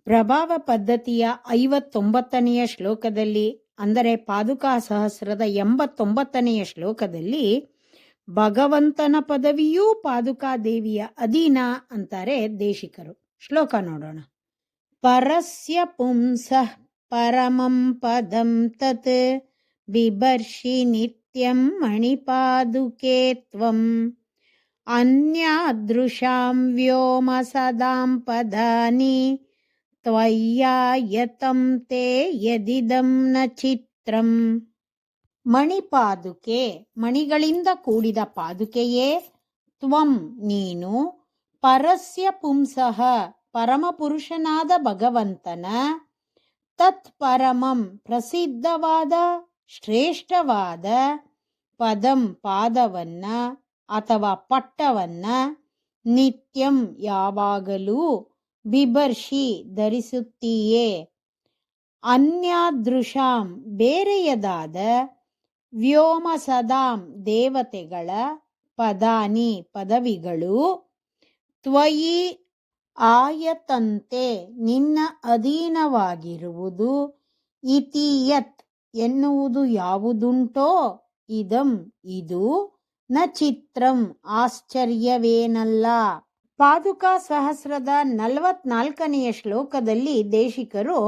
ಪ್ರಭಾವ ಪದ್ಧತಿಯ 59ನೆಯ ಶ್ಲೋಕದಲ್ಲಿ, ಅಂದರೆ ಪಾದುಕಾ ಸಹಸ್ರದ 89ನೆಯ ಶ್ಲೋಕದಲ್ಲಿ, ಭಗವಂತನ ಪದವಿಯೂ ಪಾದುಕಾ ದೇವಿಯ ಅಧೀನ ಅಂತಾರೆ ದೇಶಿಕರು. ಶ್ಲೋಕ ನೋಡೋಣ. ಪರಸ್ಯ ಪುಂಸಃ ಪರಮಂ ಪದಂ ತತ್ ಬಿಭರ್ಷಿ ನಿತ್ಯಂ ಮಣಿಪಾದುಕೆ ತ್ವಂ ಅನ್ಯಾದೃಶಾಂ ವ್ಯೋಮ ಸದಾಂ ಪದಾನಿ ತ್ವಯ್ಯಾಯತಂ ತೇ ಯದಿದಂ ನ ಚಿತ್ರಂ. ಮಣಿಪಾದುಕೆ, ಮಣಿಗಳಿಂದ ಕೂಡಿದ ಪಾದುಕೆಯೇ, ತ್ವಂ ನೀನು, ಪರಸ್ಯ ಪುಂಸಃ ಪರಮಪುರುಷನಾದ ಭಗವಂತನ, ತತ್ ಪರಮಂ ಪ್ರಸಿದ್ಧವಾದ ಶ್ರೇಷ್ಠವಾದ, ಪದಂ ಪಾದವನ್ನ ಅಥವಾ ಪಟ್ಟವನ್ನ, ನಿತ್ಯಂ ಯಾವಾಗಲೂ, ಬಿಭರ್ಷಿ ಧರಿಸುತ್ತೀಯೇ, ಅನ್ಯಾದೃಶಾಂ ಬೇರೆಯದಾದ, ವ್ಯೋಮ ಸದಾಂ ದೇವತೆಗಳ, ಪದಾನಿ ಪದವಿಗಳು, ತ್ವಯಿ ಆಯತಂತೆ ನಿನ್ನ ಅಧೀನವಾಗಿರುವುದು, ಇತಿ ಯತ್ ಎನ್ನುವುದು ಯಾವುದುಂಟೋ, ಇದಂ ಇದು, ನ ಚಿತ್ರಂ ಆಶ್ಚರ್ಯವೇನಲ್ಲ. ಪಾದುಕಾ ಸಹಸ್ರದ 44ನೆಯ ಶ್ಲೋಕದಲ್ಲಿ ದೇಶಿಕರು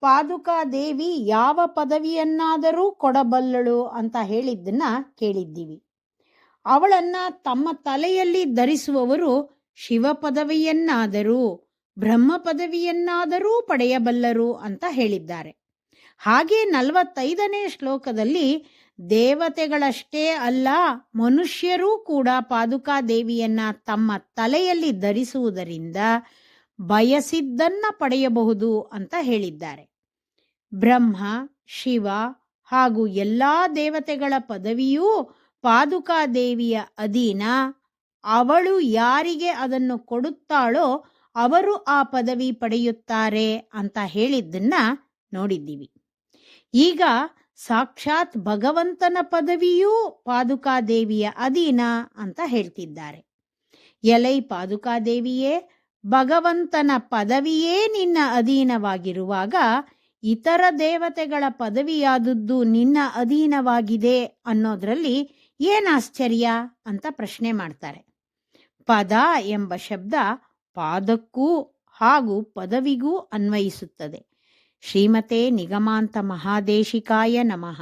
ಪಾದುಕಾ ದೇವಿ ಯಾವ ಪದವಿಯನ್ನಾದರೂ ಕೊಡಬಲ್ಲಳು ಅಂತ ಹೇಳಿದ್ದನ್ನ ಕೇಳಿದ್ದೀವಿ. ಅವಳನ್ನ ತಮ್ಮ ತಲೆಯಲ್ಲಿ ಧರಿಸುವವರು ಶಿವ ಪದವಿಯನ್ನಾದರೂ ಬ್ರಹ್ಮ ಪದವಿಯನ್ನಾದರೂ ಪಡೆಯಬಲ್ಲರು ಅಂತ ಹೇಳಿದ್ದಾರೆ. ಹಾಗೆ 45ನೇ ಶ್ಲೋಕದಲ್ಲಿ ದೇವತೆಗಳಷ್ಟೇ ಅಲ್ಲ, ಮನುಷ್ಯರೂ ಕೂಡ ಪಾದುಕಾ ದೇವಿಯನ್ನ ತಮ್ಮ ತಲೆಯಲ್ಲಿ ಧರಿಸುವುದರಿಂದ ಬಯಸಿದ್ದನ್ನ ಪಡೆಯಬಹುದು ಅಂತ ಹೇಳಿದ್ದಾರೆ. ಬ್ರಹ್ಮ, ಶಿವ ಹಾಗೂ ಎಲ್ಲಾ ದೇವತೆಗಳ ಪದವಿಯೂ ಪಾದುಕಾ ದೇವಿಯ ಅಧೀನ. ಅವಳು ಯಾರಿಗೆ ಅದನ್ನು ಕೊಡುತ್ತಾಳೋ ಅವರು ಆ ಪದವಿ ಪಡೆಯುತ್ತಾರೆ ಅಂತ ಹೇಳಿದ್ದನ್ನ ನೋಡಿದ್ದೀವಿ. ಈಗ ಸಾಕ್ಷಾತ್ ಭಗವಂತನ ಪದವಿಯೂ ಪಾದುಕಾ ದೇವಿಯ ಅಧೀನ ಅಂತ ಹೇಳ್ತಿದ್ದಾರೆ. ಎಲೈ ಪಾದುಕಾ ದೇವಿಯೇ, ಭಗವಂತನ ಪದವಿಯೇ ನಿನ್ನ ಅಧೀನವಾಗಿರುವಾಗ ಇತರ ದೇವತೆಗಳ ಪದವಿಯಾದದ್ದು ನಿನ್ನ ಅಧೀನವಾಗಿದೆ ಅನ್ನೋದ್ರಲ್ಲಿ ಏನಾಶ್ಚರ್ಯ ಅಂತ ಪ್ರಶ್ನೆ ಮಾಡ್ತಾರೆ. ಪದ ಎಂಬ ಶಬ್ದ ಪಾದಕ್ಕೂ ಹಾಗೂ ಪದವಿಗೂ ಅನ್ವಯಿಸುತ್ತದೆ. ಶ್ರೀಮತೆ ನಿಗಮಾಂತ ಮಹಾದೇಶಿಕಾಯ ನಮಃ.